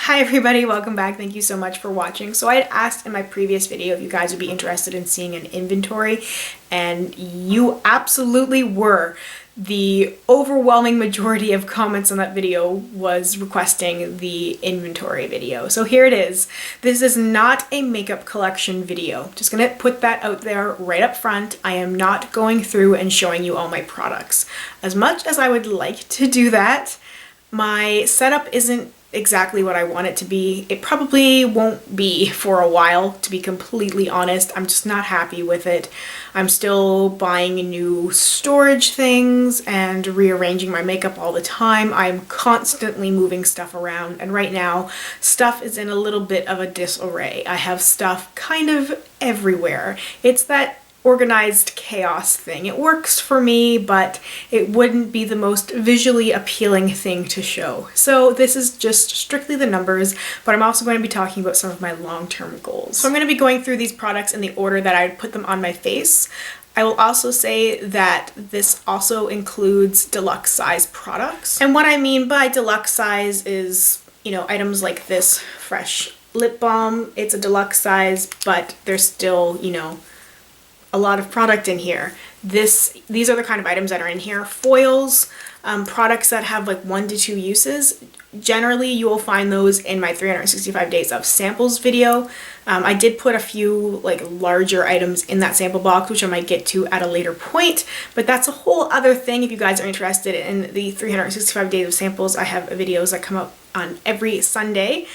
Hi everybody, welcome back. Thank you so much for watching. So I had asked in my previous video if you guys would be interested in seeing an inventory, and you absolutely were. The overwhelming majority of comments on that video was requesting the inventory video. So here it is. This is not a makeup collection video. Just gonna put that out there right up front. I am not going through and showing you all my products. As much as I would like to do that, my setup isn't exactly what I want it to be. It probably won't be for a while, to be completely honest. I'm just not happy with it. I'm still buying new storage things and rearranging my makeup all the time. I'm constantly moving stuff around, and right now stuff is in a little bit of a disarray. I have stuff kind of everywhere. It's that organized chaos thing. It works for me, but it wouldn't be the most visually appealing thing to show. So this is just strictly the numbers, but I'm also going to be talking about some of my long-term goals. So I'm going to be going through these products in the order that I would put them on my face. I will also say that this also includes deluxe size products. And what I mean by deluxe size is, you know, items like this fresh lip balm. It's a deluxe size, but there's still, you know, a lot of product in here. These are the kind of items that are in here. Foils, products that have like 1 to 2 uses. Generally, you will find those in my 365 days of samples video. I did put a few like larger items in that sample box, which I might get to at a later point, but that's a whole other thing. If you guys are interested in the 365 days of samples, I have videos that come up on every Sunday.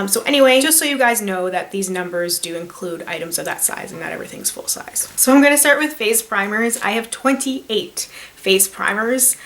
So anyway, just so you guys know that these numbers do include items of that size and not everything's full size. So I'm going to start with face primers. I have 28 face primers.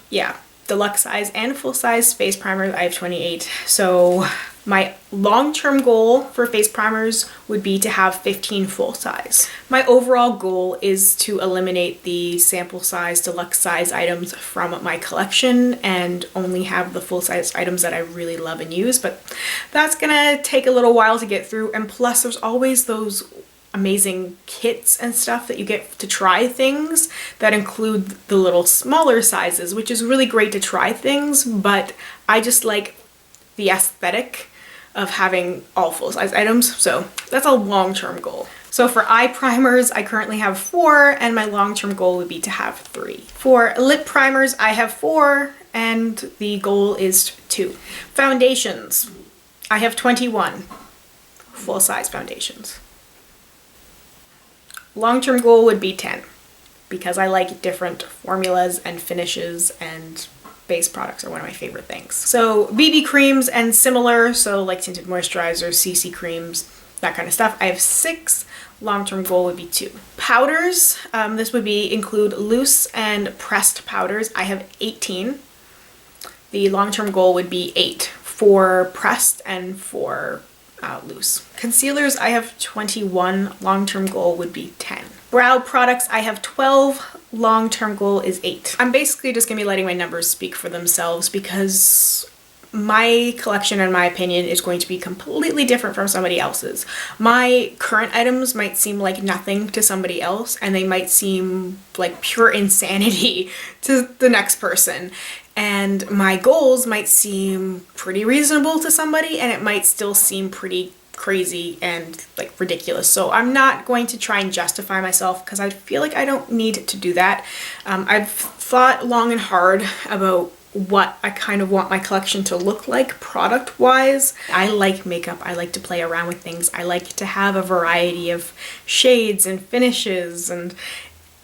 Yeah, deluxe size and full size face primers, I have 28. So my long-term goal for face primers would be to have 15 full size. My overall goal is to eliminate the sample size, deluxe size items from my collection and only have the full size items that I really love and use, but that's gonna take a little while to get through, and plus there's always those amazing kits and stuff that you get to try things that include the little smaller sizes, which is really great to try things, but I just like the aesthetic of having all full-size items, so that's a long-term goal. So for eye primers, I currently have 4, and my long-term goal would be to have 3. For lip primers, I have 4, and the goal is 2. Foundations, I have 21 full-size foundations. Long-term goal would be 10, because I like different formulas and finishes, and base products are one of my favorite things. So BB creams and similar, so like tinted moisturizers, CC creams, that kind of stuff, I have 6. Long-term goal would be 2. Powders, this would include loose and pressed powders. I have 18. The long-term goal would be 8 for pressed and for loose. Concealers, I have 21. Long-term goal would be 10. Brow products, I have 12. Long-term goal is 8. I'm basically just gonna be letting my numbers speak for themselves, because my collection, in my opinion, is going to be completely different from somebody else's. My current items might seem like nothing to somebody else, and they might seem like pure insanity to the next person. And my goals might seem pretty reasonable to somebody, and it might still seem pretty crazy and like ridiculous. So I'm not going to try and justify myself, because I feel like I don't need to do that. I've thought long and hard about what I kind of want my collection to look like product wise. I like makeup. I like to play around with things. I like to have a variety of shades and finishes, and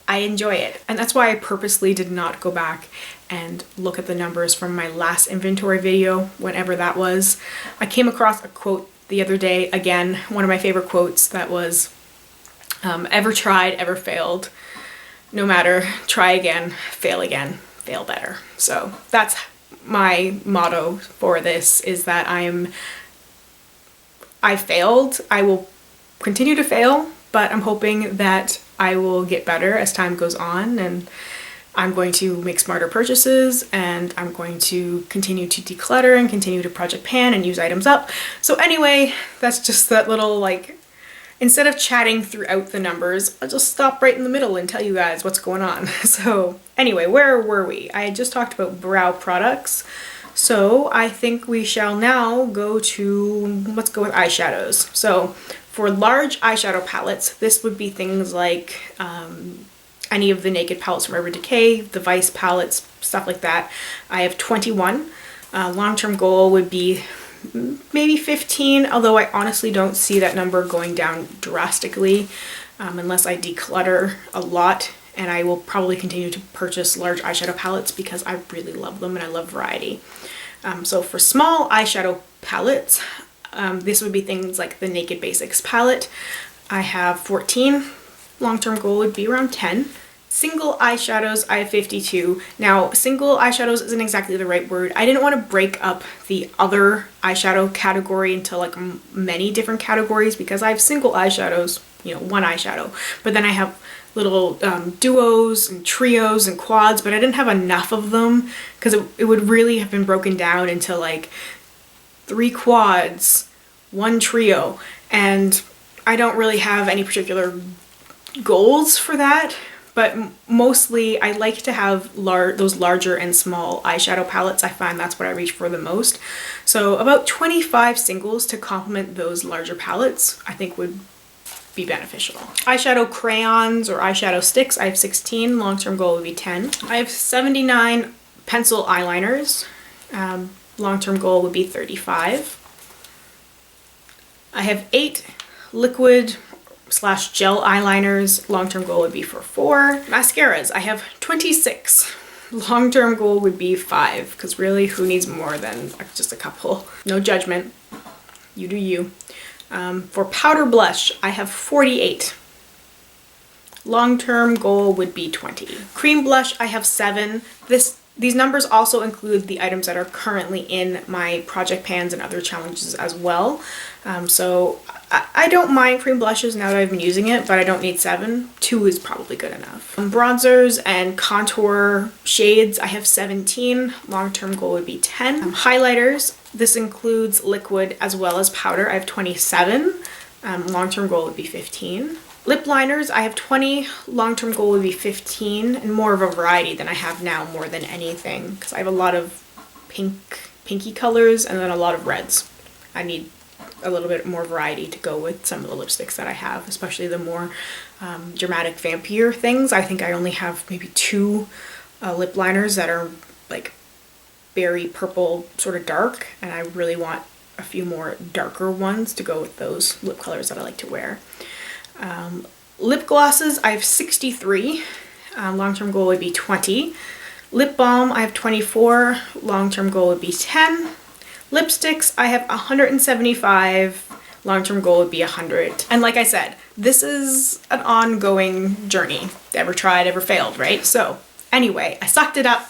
I enjoy it. And that's why I purposely did not go back and look at the numbers from my last inventory video, whenever that was. I came across a quote the other day, again, one of my favorite quotes, that was, ever tried, ever failed. No matter, try again, fail better. So that's my motto for this, is that I failed, I will continue to fail, but I'm hoping that I will get better as time goes on, and I'm going to make smarter purchases, and I'm going to continue to declutter and continue to project pan and use items up. So anyway, that's just that little, like, instead of chatting throughout the numbers, I'll just stop right in the middle and tell you guys what's going on. So anyway, where were we? I had just talked about brow products. So I think we shall now let's go with eyeshadows. So for large eyeshadow palettes, this would be things like any of the Naked palettes from Urban Decay, the Vice palettes, stuff like that. I have 21. Long-term goal would be maybe 15, although I honestly don't see that number going down drastically unless I declutter a lot. And I will probably continue to purchase large eyeshadow palettes because I really love them and I love variety. So for small eyeshadow palettes, this would be things like the Naked Basics palette. I have 14. Long-term goal would be around 10. Single eyeshadows, I have 52. Now, single eyeshadows isn't exactly the right word. I didn't want to break up the other eyeshadow category into like many different categories because I have single eyeshadows, you know, one eyeshadow. But then I have little duos and trios and quads, but I didn't have enough of them because it would really have been broken down into like 3 quads, 1 trio, and I don't really have any particular goals for that, but mostly I like to have those larger and small eyeshadow palettes. I find that's what I reach for the most. So about 25 singles to complement those larger palettes I think would be beneficial. Eyeshadow crayons or eyeshadow sticks, I have 16. Long-term goal would be 10. I have 79 pencil eyeliners. Long-term goal would be 35. I have 8 liquid / gel eyeliners. Long-term goal would be for 4. Mascaras, I have 26. Long-term goal would be 5, because really, who needs more than just a couple? No judgment. You do you. For powder blush, I have 48. Long-term goal would be 20. Cream blush, I have 7. These numbers also include the items that are currently in my project pans and other challenges as well. So I don't mind cream blushes now that I've been using it, but I don't need 7. 2 is probably good enough. Bronzers and contour shades, I have 17. Long-term goal would be 10. Highlighters, this includes liquid as well as powder. I have 27. Long-term goal would be 15. Lip liners, I have 20. Long-term goal would be 15, and more of a variety than I have now more than anything, because I have a lot of pinky colors and then a lot of reds. I need a little bit more variety to go with some of the lipsticks that I have, especially the more dramatic vampire things. I think I only have maybe 2 lip liners that are like berry purple, sort of dark, and I really want a few more darker ones to go with those lip colors that I like to wear. Lip glosses, I have 63. Long-term goal would be 20. Lip balm, I have 24. Long-term goal would be 10. Lipsticks, I have 175. Long-term goal would be 100. And like I said, this is an ongoing journey. Ever tried, ever failed, right? So anyway, I sucked it up.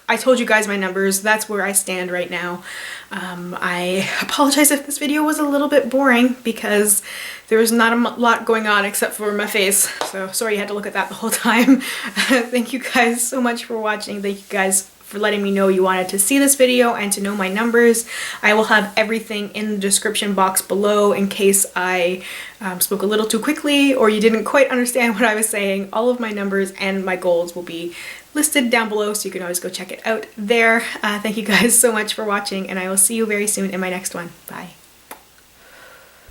I told you guys my numbers. That's where I stand right now. I apologize if this video was a little bit boring because there was not a lot going on except for my face. So sorry you had to look at that the whole time. Thank you guys so much for watching. Thank you guys for letting me know you wanted to see this video and to know my numbers. I will have everything in the description box below in case I spoke a little too quickly or you didn't quite understand what I was saying. All of my numbers and my goals will be listed down below, so you can always go check it out there. Thank you guys so much for watching, and I will see you very soon in my next one. Bye.